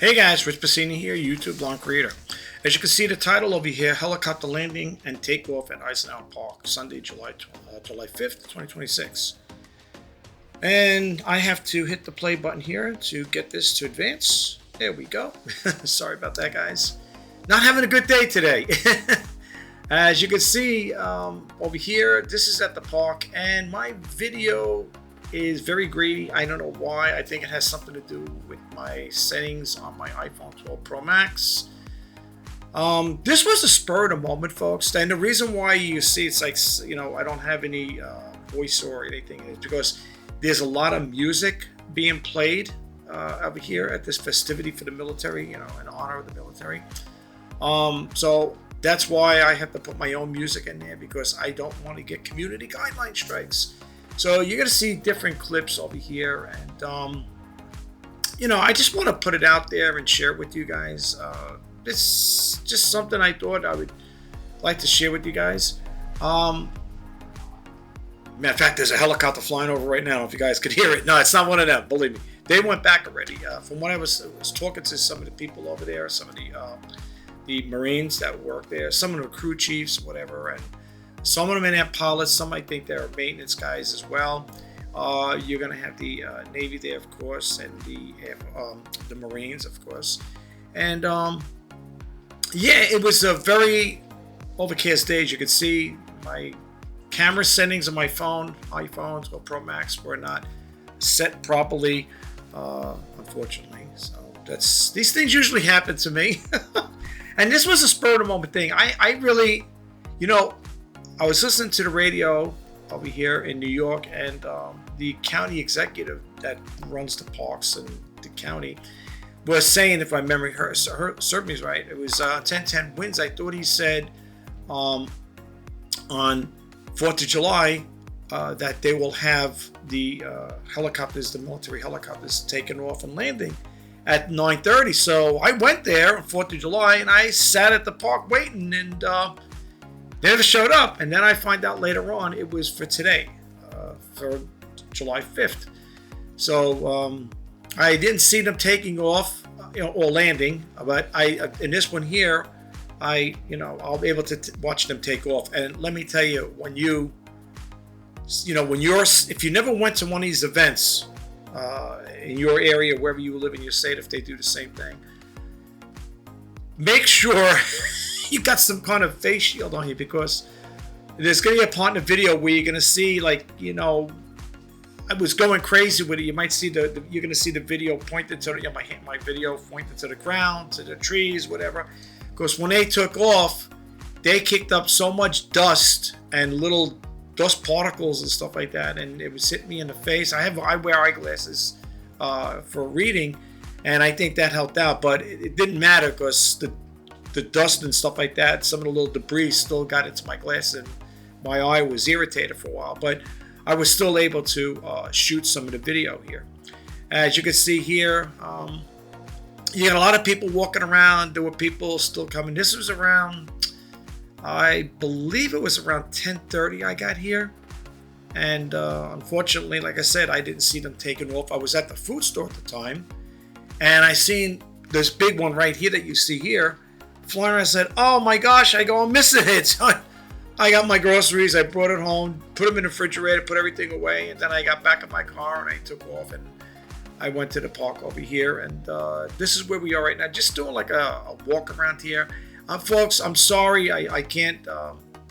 Hey guys, Rich Bassini here, YouTube blog creator. As you can see the title over here, helicopter landing and takeoff at Eisenhower Park, Sunday, July 5th, 2026. And I have to hit the play button here to get this to advance. There we go. Sorry about that, guys. Not having a good day today. As you can see over here, this is at the park, and my video is very grainy. I don't know why. I think it has something to do with my settings on my iPhone 12 Pro Max. This was a spur of the moment, folks, and the reason why you see it's like, I don't have any voice or anything is because there's a lot of music being played over here at this festivity for the military, in honor of the military. So that's why I have to put my own music in there, because I don't want to get community guideline strikes. So you're going to see different clips over here, and I just want to put it out there and share it with you guys. It's just something I thought I would like to share with you guys. Matter of fact, there's a helicopter flying over right now. I don't know if you guys could hear it. No, it's not one of them, believe me. They went back already. From what I was talking to some of the people over there, some of the Marines that work there, some of the crew chiefs, whatever, and some of them in have pilots. Some I think they're maintenance guys as well. You're going to have the Navy there, of course, and the Marines, of course. And yeah, it was a very overcast day. As you can see, my camera settings on my iPhones or Pro Max were not set properly, unfortunately. So these things usually happen to me. And this was a spur of the moment thing. I really, I was listening to the radio over here in New York, and the county executive that runs the parks in the county was saying, if my memory served me right, it was 10-10 winds. I thought he said on 4th of July that they will have the helicopters, the military helicopters, taking off and landing at 9:30. So I went there on 4th of July, and I sat at the park waiting, and they never showed up. And then I find out later on it was for today, for July 5th. So I didn't see them taking off, or landing, but in this one here, I'll be able to watch them take off. And let me tell you, if you never went to one of these events in your area, wherever you live in your state, if they do the same thing, make sure you got some kind of face shield on you, because there's going to be a part in the video where you're going to see, I was going crazy with it. You might see you're going to see the video pointed to my video pointed to the ground, to the trees, whatever. Because when they took off, they kicked up so much dust and little dust particles and stuff like that, and it was hitting me in the face. I wear eyeglasses for reading, and I think that helped out. But it didn't matter, because the dust and stuff like that, some of the little debris still got into my glass, and my eye was irritated for a while. But I was still able to shoot some of the video here. As you can see here, you got a lot of people walking around. There were people still coming. This was around, I believe it was around 10:30 I got here. And unfortunately, like I said, I didn't see them taking off. I was at the food store at the time, and I seen this big one right here that you see here flying around. I said, oh my gosh, I'm missing it. So I got my groceries, I brought it home, put them in the refrigerator, put everything away, and then I got back in my car and I took off, and I went to the park over here. And this is where we are right now, just doing like a walk around here. Folks, I'm sorry I can't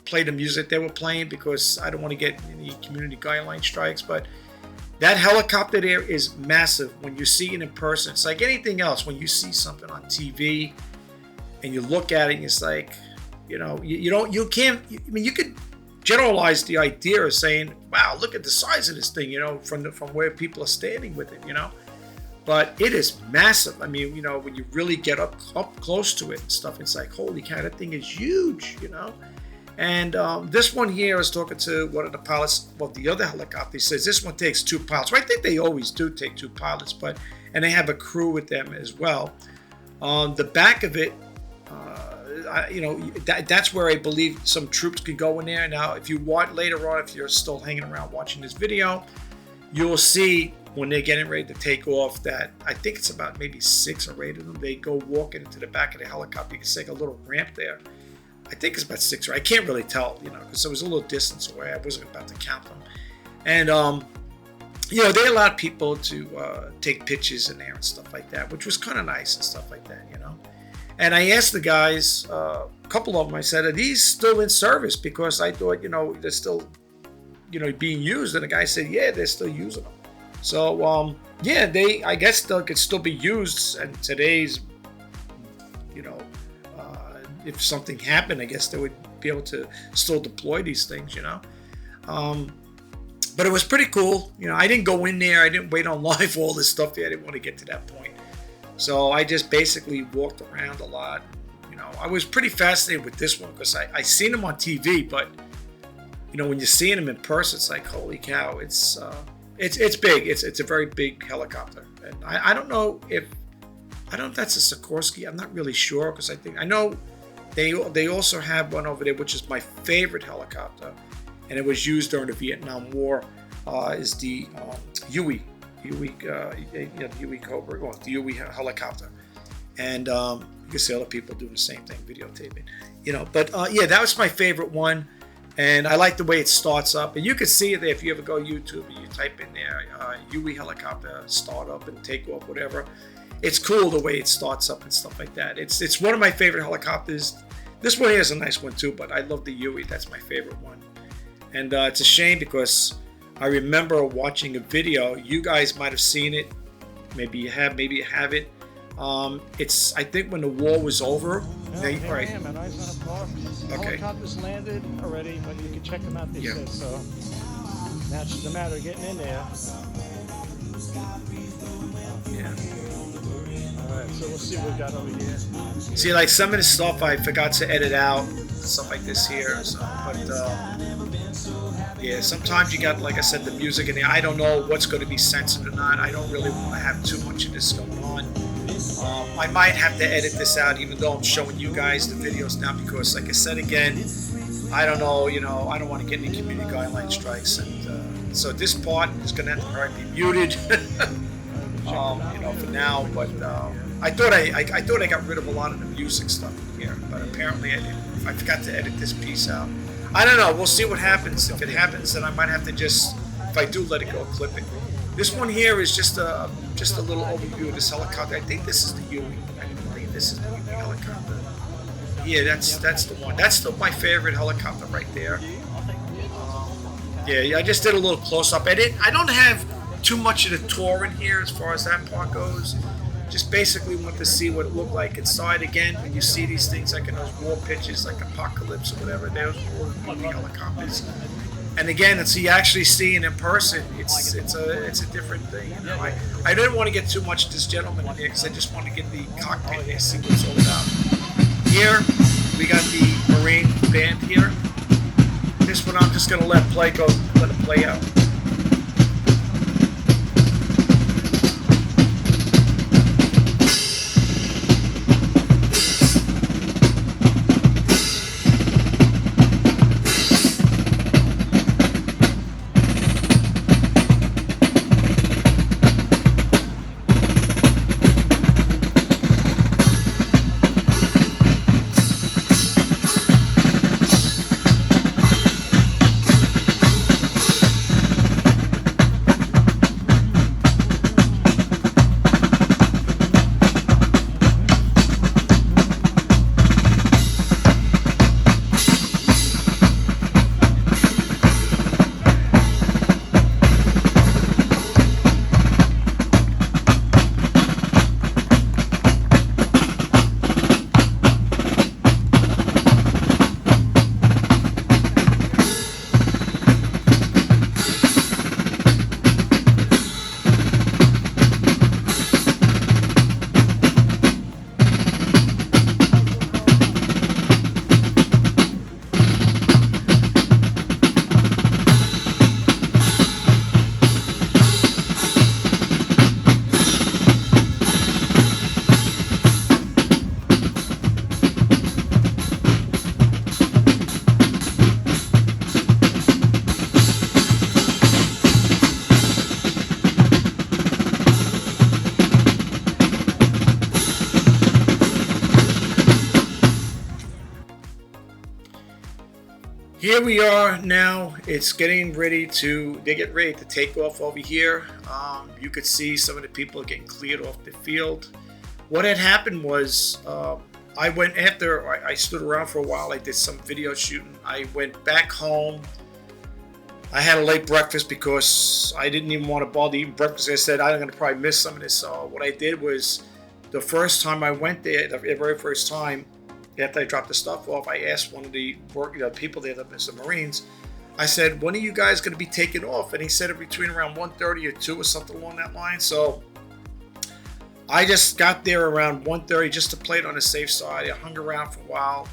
play the music they were playing, because I don't want to get any community guideline strikes, but that helicopter there is massive. When you see it in person, it's like anything else. When you see something on TV and you look at it, and it's like, you could generalize the idea of saying, wow, look at the size of this thing, from where people are standing with it, but it is massive. I mean, when you really get up close to it and stuff, it's like, holy cow, that thing is huge, And this one here, I was talking to one of the pilots of the other helicopter. He says this one takes 2 pilots. Well, I think they always do take 2 pilots, and they have a crew with them as well. On the back of it, that's where I believe some troops could go in there. Now, if you want later on, if you're still hanging around watching this video, you will see when they're getting ready to take off, that I think it's about maybe 6 or 8 of them. They go walking into the back of the helicopter. You can see a little ramp there. I think it's about 6 or I can't really tell, because it was a little distance away. I wasn't about to count them. And, they allowed people to take pictures in there and stuff like that, which was kind of nice and stuff like that, And I asked the guys, a couple of them, I said, are these still in service? Because I thought, they're still, being used. And the guy said, yeah, they're still using them. So, I guess they could still be used. And today's, if something happened, I guess they would be able to still deploy these things, But it was pretty cool. I didn't go in there. I didn't wait online for all this stuff there. I didn't want to get to that point. So I just basically walked around a lot. I was pretty fascinated with this one because I seen them on TV, but when you're seeing them in person, it's like, holy cow, it's big. It's a very big helicopter, and I don't know if that's a Sikorsky. I'm not really sure because I know they also have one over there, which is my favorite helicopter, and it was used during the Vietnam War. Is the Huey Cobra, well, the Huey helicopter, and you can see other people doing the same thing, videotaping, But that was my favorite one, and I like the way it starts up. And you can see it there if you ever go YouTube and you type in there, Huey helicopter start up and take off, whatever. It's cool the way it starts up and stuff like that. It's one of my favorite helicopters. This one here is a nice one too, but I love the Huey. That's my favorite one, and it's a shame because I remember watching a video. You guys might have seen it. Maybe you have. Maybe you haven't. It's, I think, when the war was over. Yeah, here I am at Eisenhower Park. Okay. Helicopters landed already, but you can check them out, they said. So now it's just a matter of getting in there. Yeah. All right, so we'll see what we got over here. See, like some of the stuff I forgot to edit out, stuff like this here. So, but sometimes you got, like I said, the music in there. I don't know what's going to be censored or not. I don't really want to have too much of this going on. I might have to edit this out, even though I'm showing you guys the videos now, because, like I said again, I don't know, I don't want to get any community guideline strikes, and so this part is going to have to probably be muted, for now. But I thought I got rid of a lot of the music stuff in here, but apparently I didn't. I forgot to edit this piece out. I don't know. We'll see what happens. If it happens, then I might have to just, if I do let it go, clip it. This one here is just a little overview of this helicopter. I think this is the Huey. I believe this is the Huey helicopter. Yeah, that's the one. That's my favorite helicopter right there. I just did a little close up. I don't have too much of the tour in here as far as that part goes. Just basically want to see what it looked like inside. Again, when you see these things like in those war pictures, like Apocalypse or whatever, those war helicopters. And again, it's you actually seeing in person. It's a different thing. I didn't want to get too much of this gentleman in here because I just want to get the cockpit and see what it's all about. Here we got the Marine band here. This one I'm just gonna let it play out. Here we are now. It's getting ready to, they get ready to take off over here. You could see some of the people getting cleared off the field. What had happened was, I went after, I stood around for a while. I did some video shooting. I went back home. I had a late breakfast because I didn't even want to bother eating breakfast. I said, I'm going to probably miss some of this. So what I did was, the first time I went there, the very first time, after I dropped the stuff off, I asked one of the people there, the Marines, I said, when are you guys going to be taking off? And he said it between around 1:30 or 2 or something along that line. So I just got there around 1:30 just to play it on the safe side. I hung around for a while,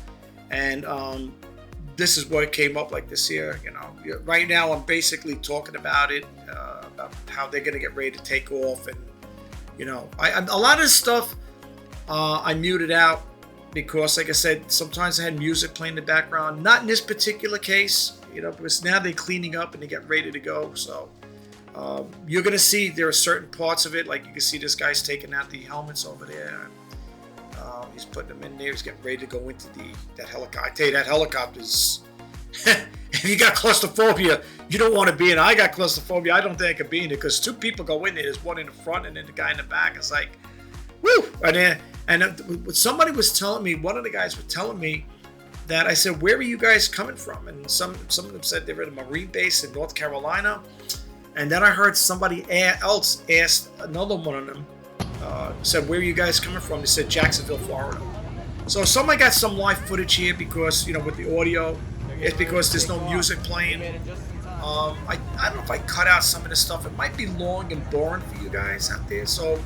and this is what came up like this here. You know, right now I'm basically talking about it, about how they're gonna get ready to take off, and you know, a lot of this stuff I muted out because, like I said, sometimes I had music playing in the background. Not in this particular case, you know, because now they're cleaning up and they get ready to go. So. You're going to see there are certain parts of it, like you can see this guy's taking out the helmets over there. He's putting them in there. He's getting ready to go into that helicopter. I tell you, that helicopter's... if you got claustrophobia, you don't want to be in it. I got claustrophobia. I don't think I could be in it because 2 people go in there. There's one in the front and then the guy in the back. It's like, woo! And somebody was telling me, one of the guys was telling me that, I said, where are you guys coming from? And some of them said they were at a Marine base in North Carolina. And then I heard somebody else asked another one of them, said, where are you guys coming from? They said, Jacksonville, Florida. So somebody got some live footage here because, you know, with the audio, it's because there's no music playing. I don't know if I cut out some of this stuff. It might be long and boring for you guys out there. So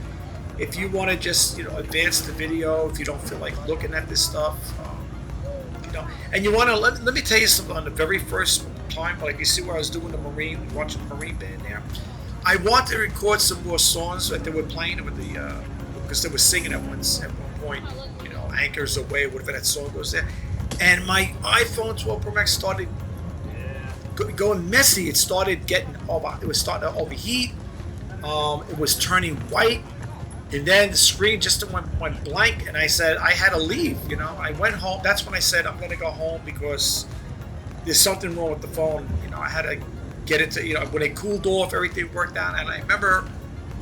if you want to just, you know, advance the video, if you don't feel like looking at this stuff, you know, and you want to, let me tell you something. On the very first time, like you see where I was doing the Marine, watching the Marine band there, I wanted to record some more songs that they were playing with the, because they were singing at one point, you know, Anchors Away, whatever that song goes there, and my iPhone 12 Pro Max started going messy. It started getting over, it was starting to overheat. It was turning white, and then the screen just went blank, and I said I had to leave. You know, I went home. That's when I said I'm gonna go home because there's something wrong with the phone. You know, I had to get it to, you know, when it cooled off, everything worked out. And I remember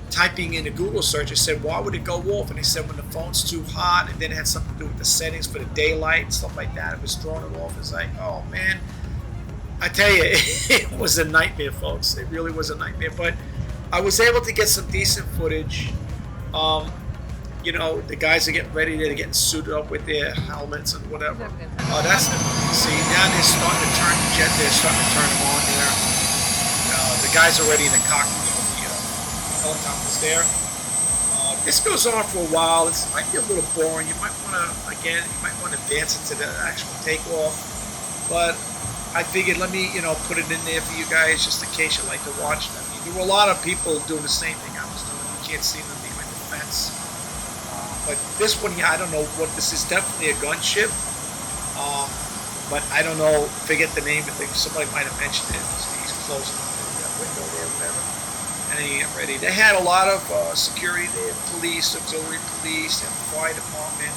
typing in a Google search, I said, why would it go off? And they said, when the phone's too hot, and then it had something to do with the settings for the daylight and stuff like that. It was throwing it off. It's like, oh man, I tell you, it was a nightmare, folks. It really was a nightmare. But I was able to get some decent footage. You know, the guys are getting ready. They're getting suited up with their helmets and whatever. Oh, that's the, see, now they're starting to turn the jet. They're starting to turn them on there. The guys are already in the cockpit of the helicopters there. This goes on for a while. It might be a little boring. You might want to, again, you might want to advance into the actual takeoff. But I figured, let me, you know, put it in there for you guys just in case you like to watch it. I mean, there were a lot of people doing the same thing I was doing. You can't see them behind the fence. But this one here, I don't know what this is. Definitely a gunship. But I don't know, forget the name of it. Somebody might have mentioned it. He's closing the window there, whatever. And then you get ready. They had a lot of security there, police, auxiliary police, and fire department.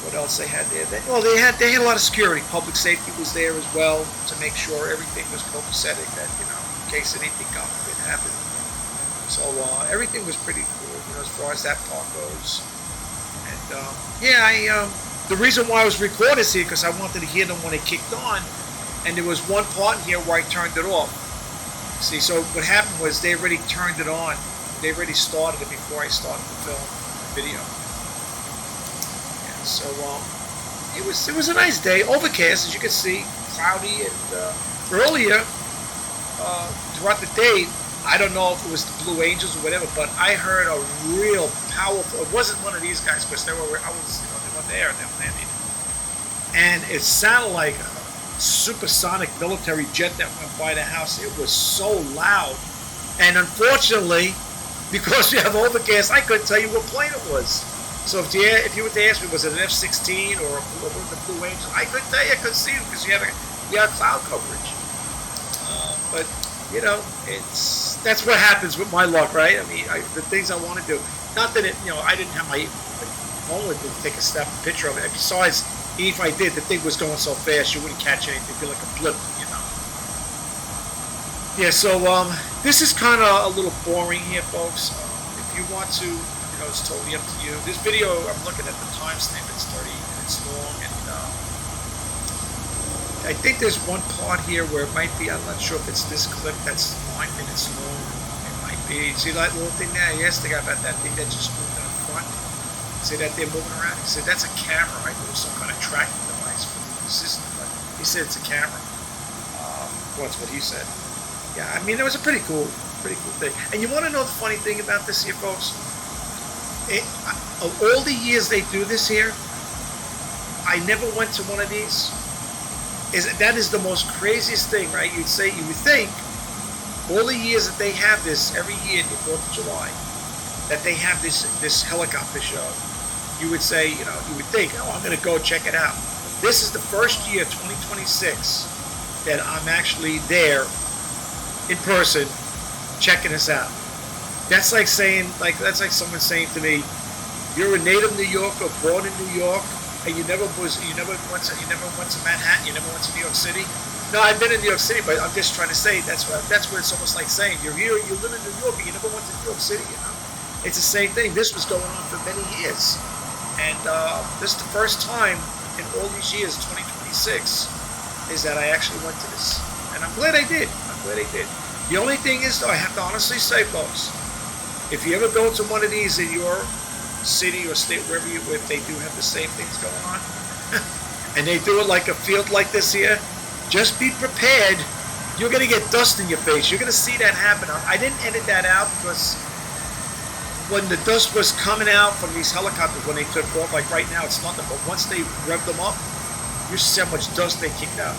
What else they had there? They had a lot of security. Public safety was there as well to make sure everything was copacetic. That, you know, in case anything did happen. So everything was pretty cool, you know, as far as that part goes. And yeah, the reason why I was recording this here because I wanted to hear them when they kicked on, and there was one part in here where I turned it off. See, so what happened was they already turned it on. They already started it before I started the film, the video. And so it was a nice day, overcast as you can see, cloudy, and earlier throughout the day. I don't know if it was the Blue Angels or whatever, but I heard a real powerful. It wasn't one of these guys because they were. I was, you know, they were there. They were landing, and it sounded like a supersonic military jet that went by the house. It was so loud, and unfortunately, because we have overcast, I couldn't tell you what plane it was. So if you were to ask me, was it an F-16 or one of the Blue Angels? I couldn't tell you. I couldn't see it because we have cloud coverage. But you know, that's what happens with my luck, right? I mean, the things I want to do. Not that it, you know, I didn't have my phone with me to take a picture of it. And besides, Even if I did, the thing was going so fast you wouldn't catch anything. It'd be like a blip, you know. Yeah, so this is kind of a little boring here, folks. If you want to, you know, it's totally up to you. This video, I'm looking at the timestamp. It's 30 minutes long, and I think there's one part here where it might be. I'm not sure if it's this clip that's 9 minutes long. It might be. See that little thing there? Yes, they got about that thing that just moved in the front. See that they're moving around? He said that's a camera. I thought it was some kind of tracking device for the system, but he said it's a camera. Well, that's what he said. Yeah, I mean, it was a pretty cool thing. And you want to know the funny thing about this here, folks? Of all the years they do this here, I never went to one of these. That is the most craziest thing, right? You would think, all the years that they have this every year, the 4th of July, that they have this helicopter show, you would say, you know, you would think, oh, I'm going to go check it out. This is the first year, 2026, that I'm actually there in person checking this out. That's like saying, that's like someone saying to me, you're a native New Yorker, born in New York, and you never went to Manhattan, you never went to New York City. No, I've been in New York City, but I'm just trying to say that's where it's almost like saying you're here, you live in New York, but you never went to New York City. You know, it's the same thing. This was going on for many years, and this is the first time in all these years, 2026, is that I actually went to this, and I'm glad I did. The only thing is, though, I have to honestly say, folks, if you ever go to one of these in your city or state, wherever if they do have the same things going on, and they do it like a field like this here, just be prepared. You're going to get dust in your face. You're going to see that happen. I didn't edit that out because when the dust was coming out from these helicopters when they took off, like right now it's nothing, but once they rev them up, you see how much dust they kicked out.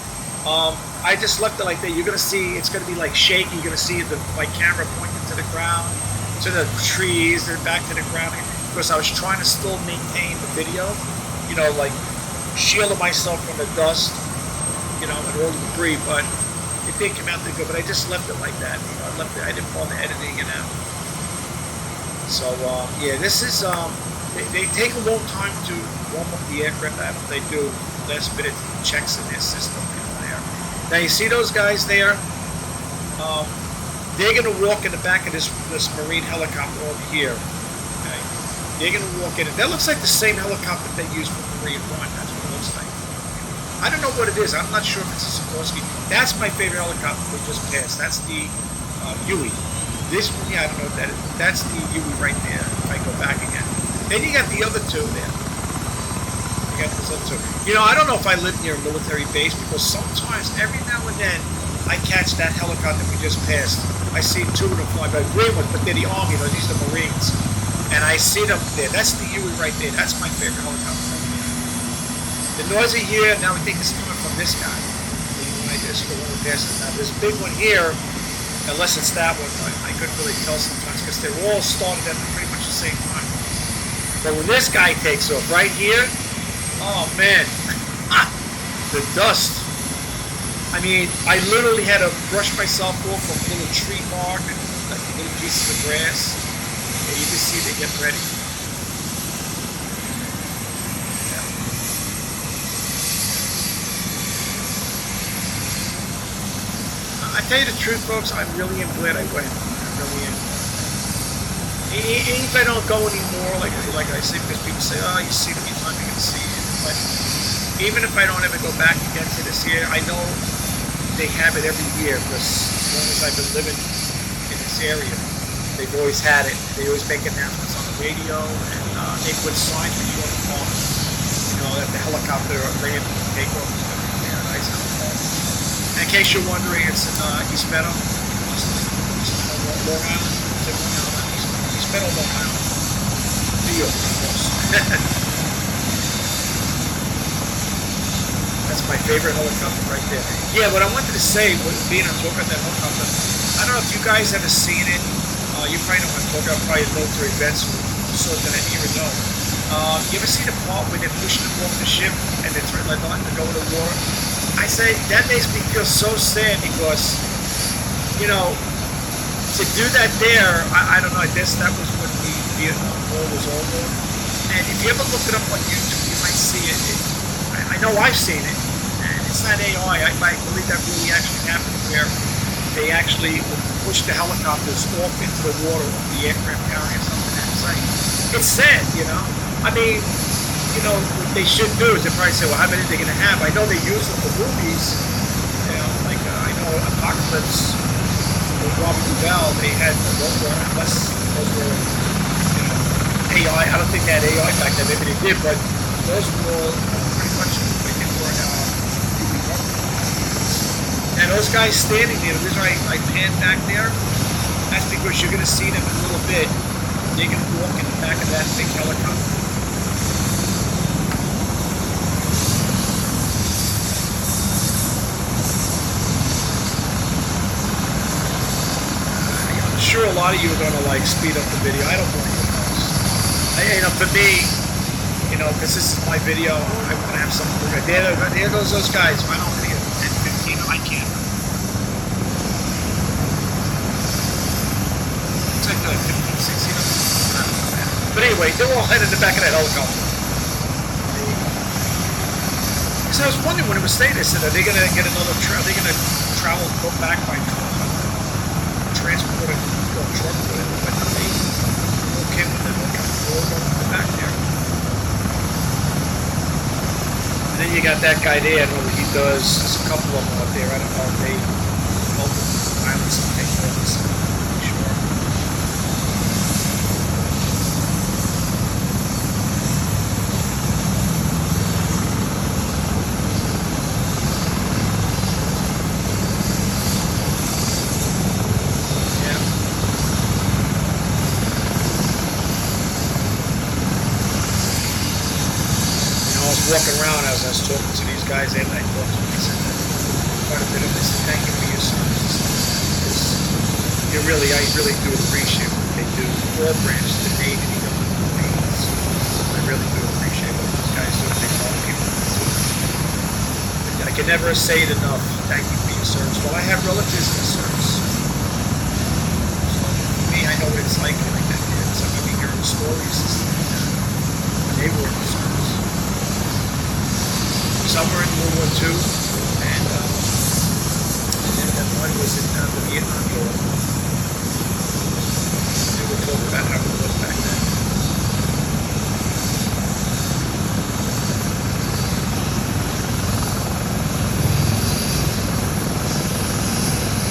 I just left it like that. You're going to see, it's going to be like shaky. You're going to see my camera pointing to the ground, to the trees, then back to the ground. Because I was trying to still maintain the video, you know, like shielding myself from the dust, you know, and all the debris, but it didn't come out that good. But I just left it like that. You know, I didn't bother editing it out. So, yeah, this is, they take a long time to warm up the aircraft after they do last minute checks in their system. Now you see those guys there? They're going to walk in the back of this Marine helicopter over here. Okay? They're going to walk in. That looks like the same helicopter they use for Korea 1. That's what it looks like. I don't know what it is. I'm not sure if it's a Sikorsky. That's my favorite helicopter we just passed. That's the Huey. This one, yeah, I don't know what that is. That's the Huey right there. If I go back again. Then you got the other two there. You know, I don't know if I live near a military base because sometimes, every now and then, I catch that helicopter we just passed. I see two of them flying by green ones, but they're the Army, these are the Marines. And I see them there. That's the Huey right there. That's my favorite helicopter right there. The noise I hear, now I think it's coming from this guy. I just the one passes. Now this big one here, unless it's that one, I couldn't really tell sometimes because they were all started at pretty much the same time. But when this guy takes off right here, oh man, the dust. I mean, I literally had to brush myself off from a little tree bark and like little pieces of grass. And you can see they get ready. Yeah. I tell you the truth, folks, I really am glad I went. I really am. Even if I don't go anymore, like I say, because people say, oh, you see them, you're not going to see it. But even if I don't ever go back again to this year, I know they have it every year because as long as I've been living in this area, they've always had it. They always make announcements on the radio, and they put signs when you go to the park, you know, that the helicopter landing and takeoff is going to be there at Eisenhower Park. And in case you're wondering, it's in East Meadow, Long Island. East Meadow, Long Island, New York, of course. That's my favorite helicopter right there. Yeah, what I wanted to say, being on talking about that helicopter, I don't know if you guys ever seen it. You probably know what I'm talking about, probably military vets who so that I didn't even know. You ever see the part where they're pushing them off the ship and they're trying like to go to war? I say that makes me feel so sad because, you know, to do that there, I don't know, I guess that was when the Vietnam War was over. And if you ever look it up on YouTube, you might see it. I I know I've seen it, and it's not AI. I believe that really actually happened where they actually pushed the helicopters off into the water of the aircraft carrier or something. And it's sad, you know. I mean, you know, what they should do is they probably say, well, how many are they going to have? I know they use them for movies. You know, like I know Apocalypse with Robert Duvall, they had those were you know, AI. I don't think they had AI back then. Maybe they did, but those were all pretty much like they were and those guys standing there, the reason I pan back there, that's because you're going to see them in a little bit. They're going to walk in the back of that big helicopter. I'm sure a lot of you are going to like speed up the video. I don't blame you guys. You know, for me, you know, because this is my video, I want to have something to look at. There goes those guys. I don't think 10, 15, I can't. It's like 15, 16 of them. But anyway, they're all headed in the back of that helicopter. Because I was wondering when it was staying, they said, are they going to get another travel? Are they going to travel, go back by transport a truck with it? But they okay with the helicopter all going back there. And then you got that guy there, I don't know what he does. There's a couple of them out there. I don't know if they help with violence and take care of this. Walking around as I was talking to these guys, and I talked to them, I said quite a bit of this. Thank you for your service, because I really do appreciate what they do. All branches, the Navy, the Marines. I really do appreciate what those guys do. They help people. I can never say it enough. Thank you for your service. Well, I have relatives in the service, so for me, I know what it's like. So I'm going to be hearing stories and stuff like that when they were in the service. Some were in World War II, and then one was in the Vietnam War. They were talking about how it was back then.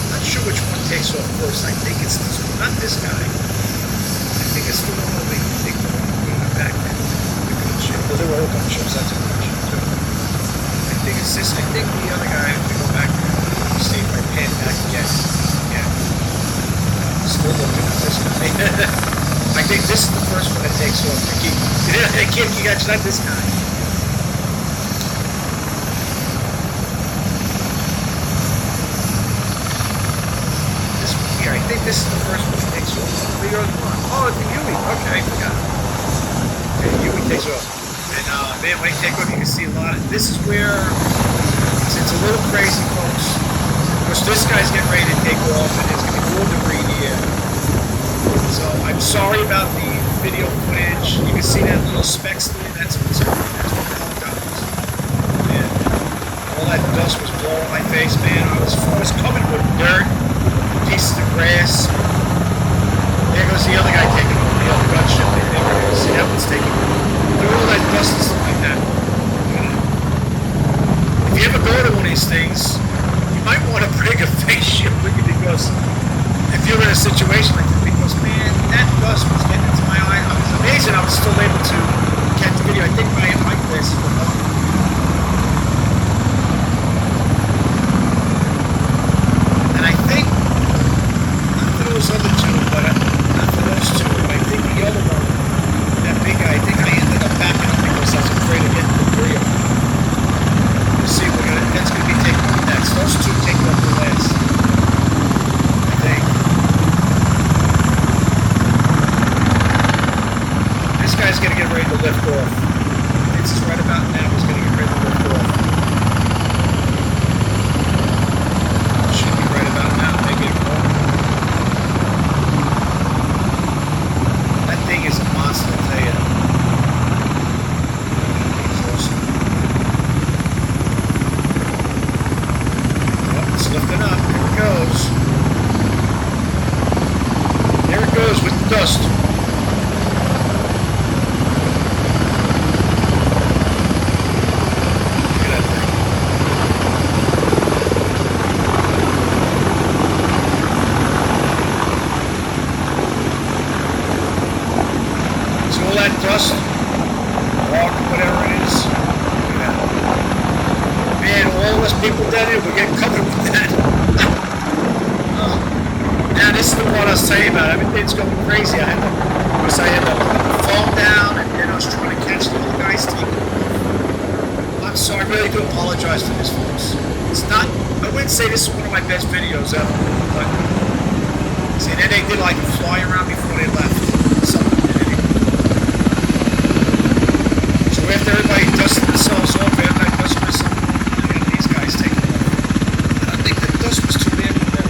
I'm not sure which one takes off first. I think it's this one, not this guy. I think it's the one where they take the one back then. The gunship. Well, there were all gunships, that's a gunship too. I think the other guy, if we go back there, see if I pan back again. Yeah. Still looking at this guy. I think this is the first one that takes off. I can't catch not this guy. This one here, I think this is the first one that takes off. Oh, it's the Yui. Okay, I forgot. Okay, Yui takes off. And man, when you take off, you can see a lot of. This is where it's a little crazy, folks. Because this guy's getting ready to take off, and there's going to be more debris in the air. So I'm sorry about the video footage. You can see that little specks there. That's what's happening. That's what the helicopters. And all that dust was blowing in my face, man. I was covered with dirt, pieces of grass. There goes the other guy taking over the other gunship. There it is. See, that one's taking over. All that dust and stuff like that. If you ever go to one of these things, you might want to bring a face shield with you, because if you're in a situation like that, because man, that dust was getting into my eye. It was amazing I was still able to catch the video. I think my glasses were on. And I think, not for those other two, but not for those two, I think the other one, that big guy, I think I ended up backing up because I was afraid of getting debris up. You see, that's going to be taken off next. Those two take off the last. I think. This guy's going to get ready to lift off. This is right about now. He's going to get ready to lift off. Should be right about now. Maybe more. That thing is a monster, I tell you. It's awesome. dust. Look at that thing. See all that dust? Rock, whatever it is. Look at that. Man, all of us people down here, we're getting covered with that. Now this is the part I was saying about. Everything's going crazy. I had to put the phone down, and then I was trying to catch the little guys taking off. I'm sorry, I really do apologize for this, folks. It's not, I wouldn't say this is one of my best videos ever, but see, then they did like a fly around before they left. Something did anyway. So after everybody dusted themselves off, after I dusted myself, and these guys taking off. And I think the dust was too bad for them.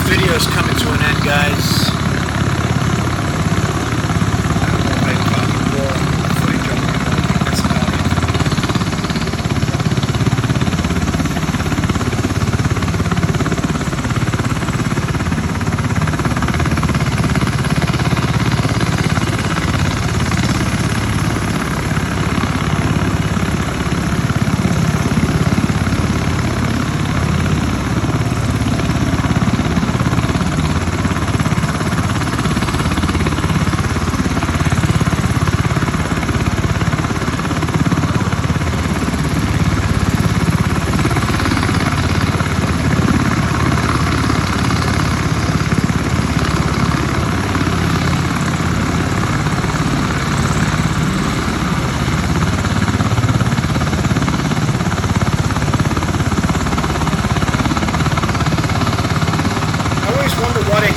Video's coming to an end, guys. I don't know if I can copy more footage of it. That's about it.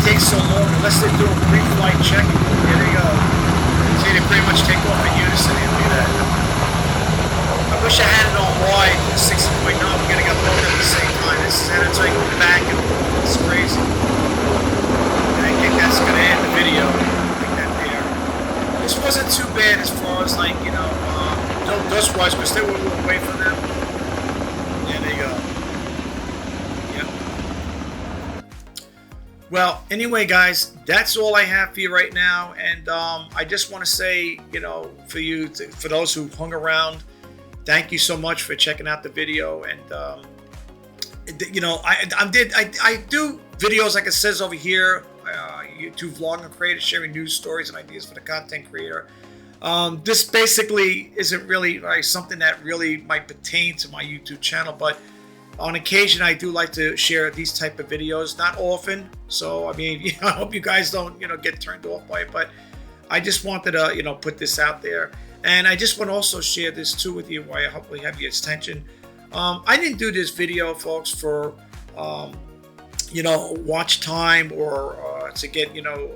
takes so long unless they do a pre-flight check. Here they go. See, they pretty much take off in unison. Look at that. I wish I had it on wide, 60.9. We're gonna get both at the same time. This is Anatoly going back and forth. It's crazy. And I think that's gonna end the video. Like that there. This wasn't too bad as far as like, you know, no dust wise, because they were a little away from them. There they go. Yep. Well, anyway, guys, that's all I have for you right now, and I just want to say, you know, for those who hung around, thank you so much for checking out the video. And you know, I do videos like it says over here, YouTube vlogging creator, sharing news stories and ideas for the content creator. This basically isn't really something that really might pertain to my YouTube channel, but on occasion I do like to share these type of videos, not often. So I mean, I hope you guys don't, you know, get turned off by it, but I just wanted to, you know, put this out there. And I just want to also share this too with you, why I hopefully have your attention. I didn't do this video, folks, for you know, watch time or to get, you know,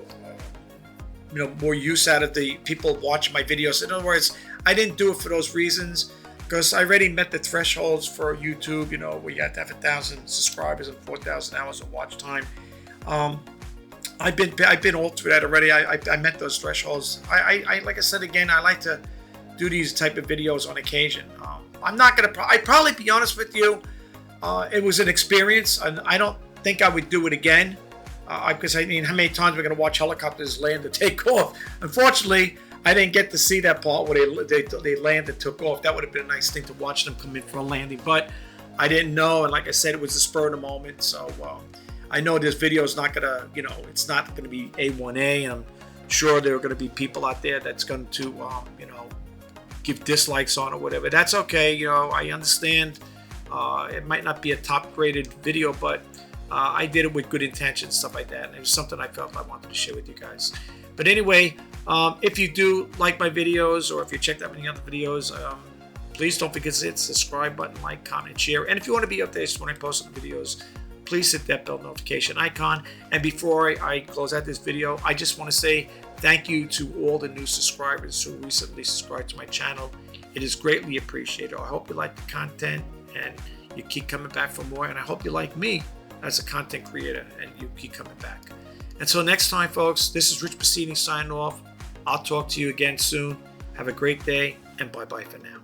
more use out of the people watching my videos. In other words, I didn't do it for those reasons, because I already met the thresholds for YouTube, you know, where you have to have 1,000 subscribers and 4,000 hours of watch time. I've been all through that already. I met those thresholds. I like I said again, I like to do these type of videos on occasion. I'm not gonna. I'd probably be honest with you. It was an experience, and I don't think I would do it again. Because I mean, how many times we're gonna watch helicopters land and take off? Unfortunately, I didn't get to see that part where they landed and took off. That would have been a nice thing to watch them come in for a landing, but I didn't know. And like I said, it was the spur of the moment. So I know this video is not gonna, you know, it's not gonna be A1A, and I'm sure there are gonna be people out there that's going to, you know, give dislikes on or whatever. That's okay. You know, I understand. It might not be a top graded video, but I did it with good intentions, stuff like that. And it was something I felt I wanted to share with you guys. But anyway, if you do like my videos, or if you checked out any other videos, please don't forget to hit the subscribe button, like, comment, share. And if you want to be updated when I post the videos, please hit that bell notification icon. And before I close out this video, I just want to say thank you to all the new subscribers who recently subscribed to my channel. It is greatly appreciated. I hope you like the content and you keep coming back for more. And I hope you like me as a content creator and you keep coming back. Until next time, folks, this is Rich Bassini signing off. I'll talk to you again soon. Have a great day, and bye-bye for now.